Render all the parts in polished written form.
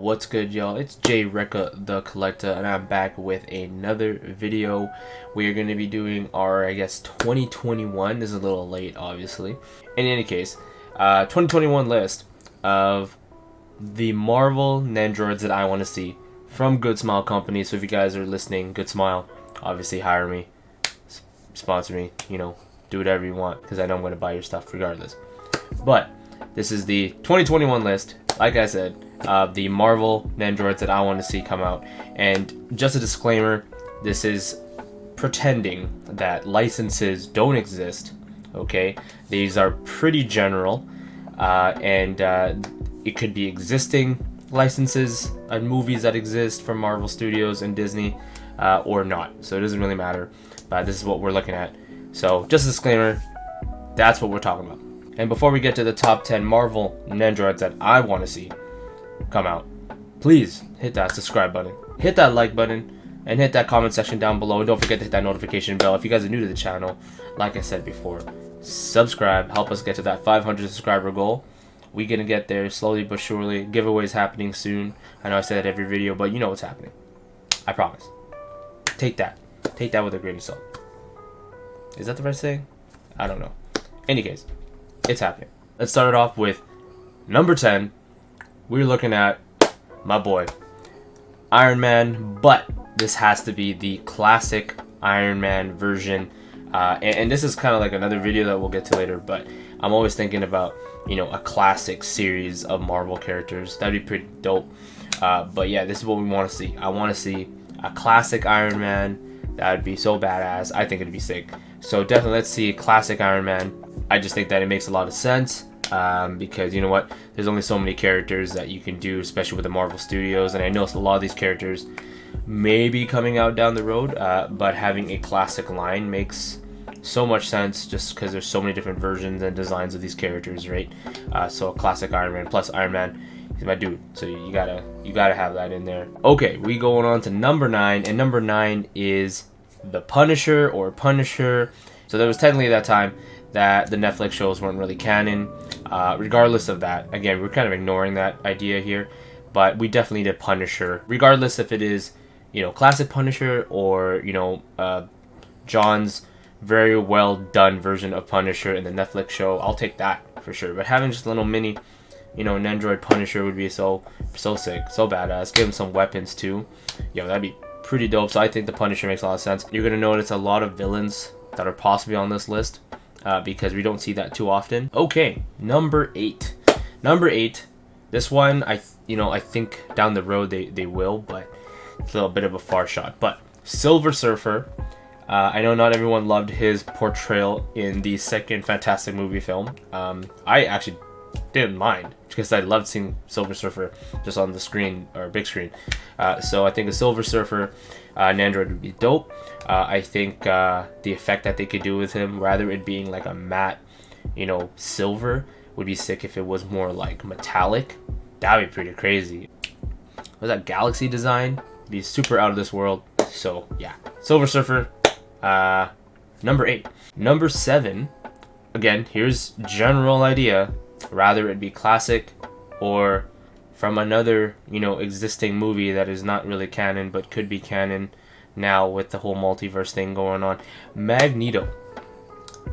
What's good, y'all? It's Jwreckuuh The Collectuuh, and I'm back with another video. We are going to be doing our, I guess, 2021. This is a little late, obviously. In any case, 2021 list of the Marvel Nendoroids that I want to see from Good Smile Company. So if you guys are listening, Good Smile, obviously hire me, sponsor me, you know, do whatever you want, because I know I'm going to buy your stuff regardless. But this is the 2021 list, like I said, the Marvel Nendoroids that I want to see come out. And just a disclaimer, this is pretending that licenses don't exist, okay? These are pretty general, and it could be existing licenses and movies that exist from Marvel Studios and Disney, or not. So it doesn't really matter, but this is what we're looking at. So just a disclaimer, that's what we're talking about. And before we get to the top 10 Marvel Nendoroids that I want to see come out, please hit that subscribe button, hit that like button, and hit that comment section down below. And don't forget to hit that notification bell. If you guys are new to the channel, like I said before, subscribe, help us get to that 500 subscriber goal. We're gonna get there slowly but surely. Giveaways happening soon. I know I say that every video, but you know what's happening. I promise. Take that with a grain of salt. Is that the right saying? I don't know. Any case, it's happening. Let's start it off with number 10. We're looking at my boy Iron Man, but this has to be the classic Iron Man version. And this is kind of like another video that we'll get to later, but I'm always thinking about, you know, a classic series of Marvel characters. That'd be pretty dope. But yeah, this is what we want to see. I want to see a classic Iron Man. That would be so badass. I think it'd be sick. So definitely let's see a classic Iron Man. I just think that it makes a lot of sense. Because you know what, there's only so many characters that you can do, especially with the Marvel Studios, and I know a lot of these characters may be coming out down the road, but having a classic line makes so much sense just because there's so many different versions and designs of these characters, right? So a classic Iron Man plus Iron Man, he's my dude, so you gotta have that in there. Okay, we going on to number 9, and number 9 is the Punisher or Punisher. So there was technically that time that the Netflix shows weren't really canon. Regardless of that, again, we're kind of ignoring that idea here, but we definitely need a Punisher, regardless if it is, you know, classic Punisher or, you know, John's very well done version of Punisher in the Netflix show. I'll take that for sure. But having just a little mini, you know, Nendoroid Punisher would be so sick, so badass. Give him some weapons too. Yo, that'd be pretty dope. So I think the Punisher makes a lot of sense. You're gonna notice a lot of villains that are possibly on this list, because we don't see that too often. Okay, number 8. Number 8. This one, I think down the road they will, but it's a little bit of a far shot. But Silver Surfer. I know not everyone loved his portrayal in the second Fantastic movie film. I actually didn't mind because I loved seeing Silver Surfer just on the screen or big screen. So I think a Silver Surfer Nendoroid would be dope. I think the effect that they could do with him, rather it being like a matte, you know, silver, would be sick if it was more like metallic. That'd be pretty crazy. Was that galaxy design? It'd be super out of this world. So yeah, Silver Surfer. Number 8. Number 7. Again, here's general idea. Rather it be classic or from another, you know, existing movie that is not really canon but could be canon now with the whole multiverse thing going on. Magneto.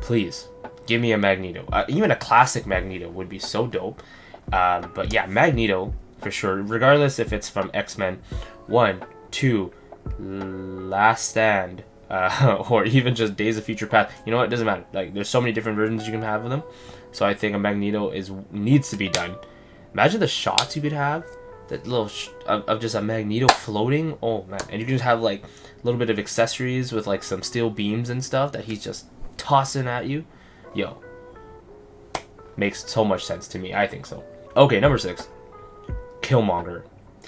Please give me a Magneto. Even a classic Magneto would be so dope. But yeah, Magneto for sure, regardless if it's from X-Men 1, 2, Last Stand, or even just Days of Future Past. You know what, it doesn't matter. Like, there's so many different versions you can have of them. So I think a Magneto needs to be done. Imagine the shots you could have, that little of just a Magneto floating. Oh man, and you can just have like a little bit of accessories with like some steel beams and stuff that he's just tossing at you. Yo, makes so much sense to me. I think so. Okay, number 6, Killmonger.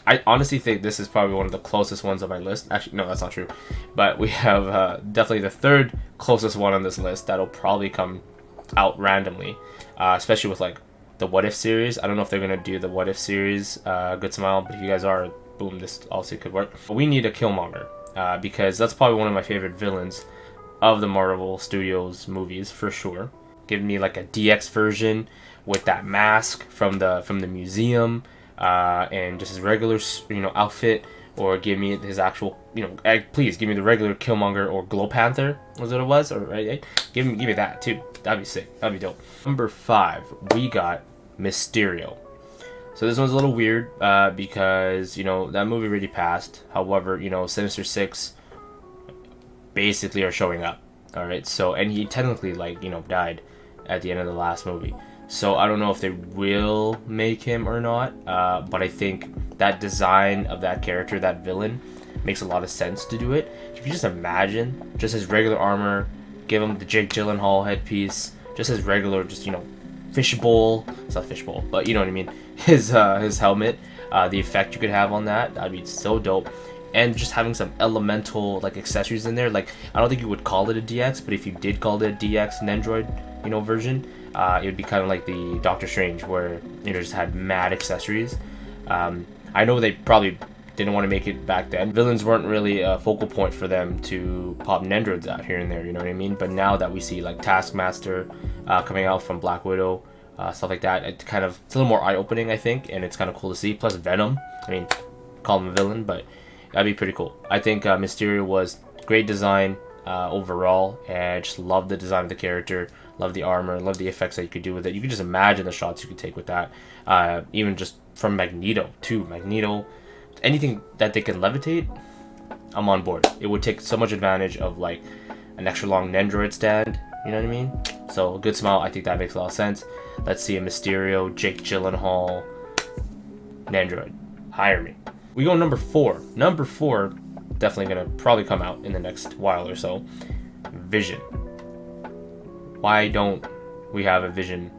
I honestly think this is probably one of the closest ones on my list. Actually, no, that's not true. But we have definitely the third closest one on this list that'll probably come out randomly, especially with like the What If series. I don't know if they're gonna do the What If series. Good Smile, but if you guys are, boom, this also could work. But we need a Killmonger, because that's probably one of my favorite villains of the Marvel Studios movies for sure. Give me like a DX version with that mask from the museum, and just his regular, outfit, or give me his actual, please give me the regular Killmonger or Glow Panther, was what it was, or right? Give me that too. That'd be sick. That'd be dope. Number 5, we got Mysterio. So this one's a little weird because that movie already passed. However, Sinister Six basically are showing up. All right. So and he technically died at the end of the last movie. So I don't know if they will make him or not. But I think that design of that character, that villain, makes a lot of sense to do it. If you just imagine just his regular armor, give him the Jake Gyllenhaal headpiece, just his regular, fishbowl. It's not fishbowl, but you know what I mean. His helmet, the effect you could have on that'd be so dope. And just having some elemental accessories in there. I don't think you would call it a DX, but if you did call it a DX Nendoroid, version, it would be kind of like the Doctor Strange, where just had mad accessories. I know they probably didn't want to make it back then. Villains weren't really a focal point for them to pop Nendoroids out here and there, you know what I mean? But now that we see Taskmaster coming out from Black Widow, stuff like that, it's a little more eye-opening, I think, and it's kind of cool to see. Plus Venom, I mean, call him a villain, but that'd be pretty cool. I think Mysterio was great design overall, and I just love the design of the character, love the armor, love the effects that you could do with it. You could just imagine the shots you could take with that. Even just from Magneto too. Magneto, anything that they could levitate, I'm on board. It would take so much advantage of an extra long Nendoroid stand, you know what I mean? So a good smile, I think that makes a lot of sense. Let's see a Mysterio, Jake Gyllenhaal, Nendoroid. Hire me. We go number 4. Number 4, definitely gonna probably come out in the next while or so. Vision. Why don't we have a Vision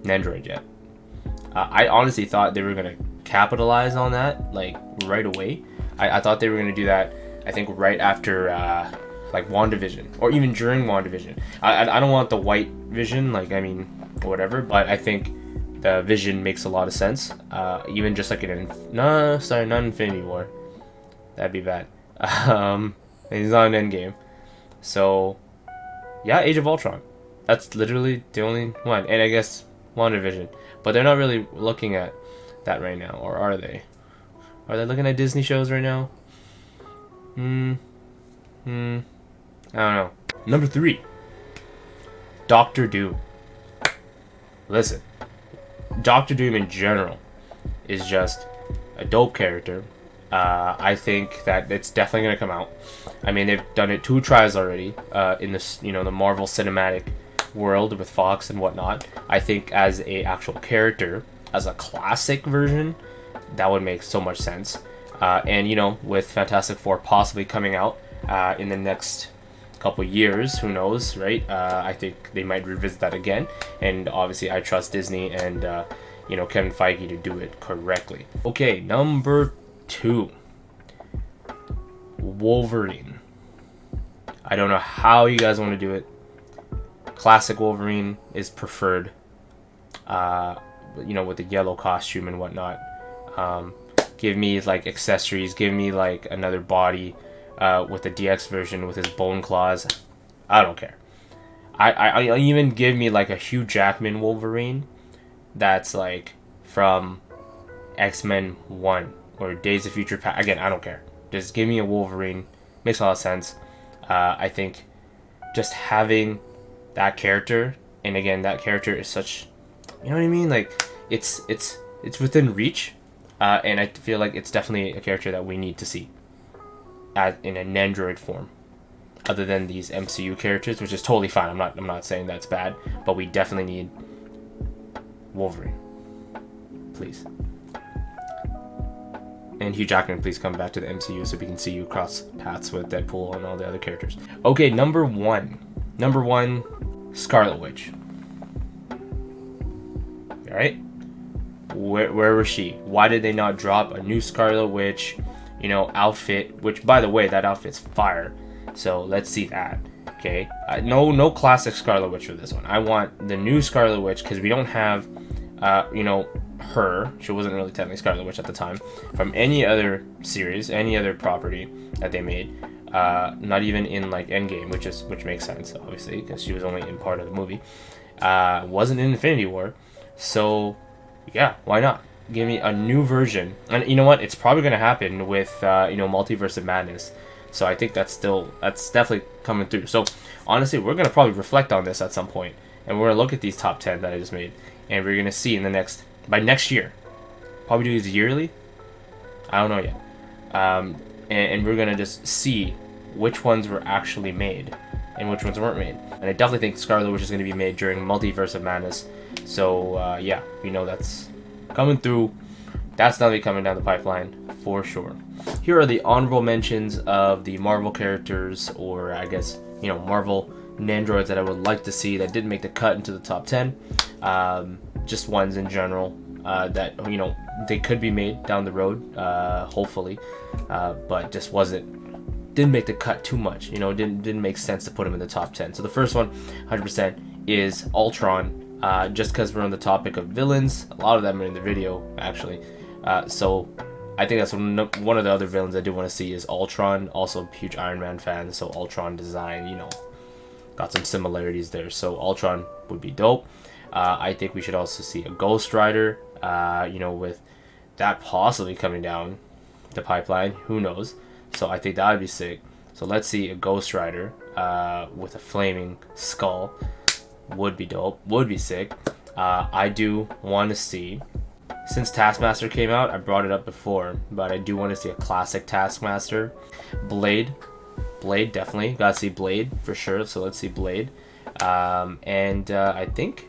Nendoroid yet? I honestly thought they were gonna capitalize on that right away. I thought they were gonna do that. I think right after WandaVision, or even during WandaVision. I don't want the white Vision, whatever. But I think the Vision makes a lot of sense. Even just not Infinity War. That'd be bad. He's not an Endgame. So yeah, Age of Ultron. That's literally the only one, and I guess WandaVision. But they're not really looking at that right now, or are they? Are they looking at Disney shows right now? I don't know. Number 3, Doctor Doom. Listen, Doctor Doom in general is just a dope character. I think that it's definitely gonna come out. I mean, they've done it 2 tries already in this, the Marvel Cinematic world with Fox and whatnot. I think as a actual character, as a classic version, that would make so much sense. And with Fantastic Four possibly coming out in the next couple years, who knows, right? I think they might revisit that again. And obviously, I trust Disney and Kevin Feige to do it correctly. Okay, number 2, Wolverine. I don't know how you guys want to do it. Classic Wolverine is preferred. With the yellow costume and whatnot. Give me accessories. Give me another body with the DX version with his bone claws. I don't care. I even give me a Hugh Jackman Wolverine that's from X-Men 1 or Days of Future Past. Again, I don't care. Just give me a Wolverine. Makes a lot of sense. I think just having that character, and again, that character is such, you know what I mean? It's within reach, and I feel like it's definitely a character that we need to see in a Nendoroid form, other than these MCU characters, which is totally fine. I'm not saying that's bad, but we definitely need Wolverine, please. And Hugh Jackman, please come back to the MCU so we can see you cross paths with Deadpool and all the other characters. Okay, number 1, Scarlet Witch. All right, where was she? Why did they not drop a new Scarlet Witch, outfit? Which, by the way, that outfit's fire. So let's see that. Okay, no classic Scarlet Witch for this one. I want the new Scarlet Witch because we don't have, her. She wasn't really technically Scarlet Witch at the time from any other series, any other property that they made. Not even in Endgame, which makes sense obviously because she was only in part of the movie. Wasn't in Infinity War. So, yeah, why not? give me a new version. And you know what? It's probably gonna happen with you know, Multiverse of Madness. So I think that's definitely coming through. So honestly, we're gonna probably reflect on this at some point, and we're gonna look at these top 10 that I just made, and we're gonna see in the by next year, probably do these yearly. I don't know yet. And we're gonna just see which ones were actually made and which ones weren't made. And I definitely think Scarlet Witch is gonna be made during Multiverse of Madness. So yeah, we know that's coming through. That's definitely coming down the pipeline for sure. Here are the honorable mentions of the Marvel characters, or I guess, you know, Marvel Nendoroids that I would like to see that didn't make the cut into the top 10. Just ones in general that, you know, they could be made down the road, hopefully, but just didn't make the cut too much. You know, didn't make sense to put them in the top 10. So the first one, 100%, is Ultron. Just because we're on the topic of villains, a lot of them are in the video actually. So I think that's one of the other villains I do want to see is Ultron. Also a huge Iron Man fan, so Ultron design, you know, got some similarities there. So Ultron would be dope. I think we should also see a Ghost Rider, you know, with that possibly coming down the pipeline, who knows. So I think that would be sick. So let's see a Ghost Rider with a flaming skull. Would be dope, would be sick. I do want to see, since Taskmaster came out, I brought it up before, but I do want to see a classic Taskmaster. Blade, definitely gotta see Blade for sure. So let's see Blade. I think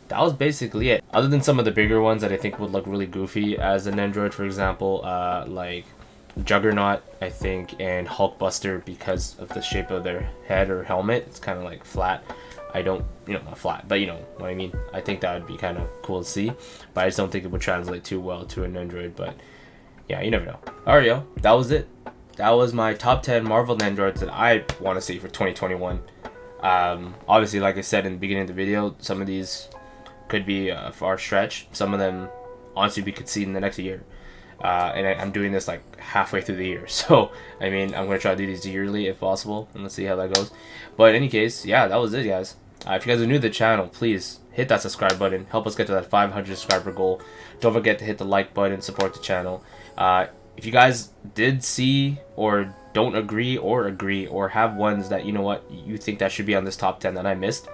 that was basically it, other than some of the bigger ones that I think would look really goofy as a Nendoroid, for example, like Juggernaut, I think, and Hulkbuster, because of the shape of their head or helmet. It's kind of like flat. I don't, you know, not flat, but you know what I mean. I think that would be kind of cool to see, but I just don't think it would translate too well to a Nendoroid. But yeah, you never know. Alright, yo, that was it. That was my top 10 Marvel Nendoroids that I want to see for 2021. Obviously, like I said in the beginning of the video, some of these could be a far stretch. Some of them, honestly, we could see in the next year. And I'm doing this like halfway through the year, so I mean, I'm gonna try to do these yearly if possible, and let's see how that goes. But in any case, yeah, that was it, guys. If you guys are new to the channel, please hit that subscribe button, help us get to that 500 subscriber goal. Don't forget to hit the like button, support the channel. If you guys did see or don't agree or have ones that, you know what, you think that should be on this top 10 that I missed,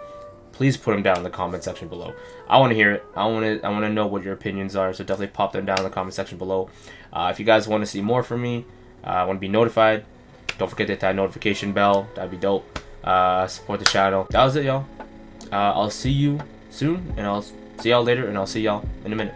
please put them down in the comment section below. I want to hear it. I want to know what your opinions are, so definitely pop them down in the comment section below. If you guys want to see more from me, want to be notified, don't forget to hit that notification bell. That'd be dope. Support the channel. That was it, y'all. I'll see you soon, and I'll see y'all later, and I'll see y'all in a minute.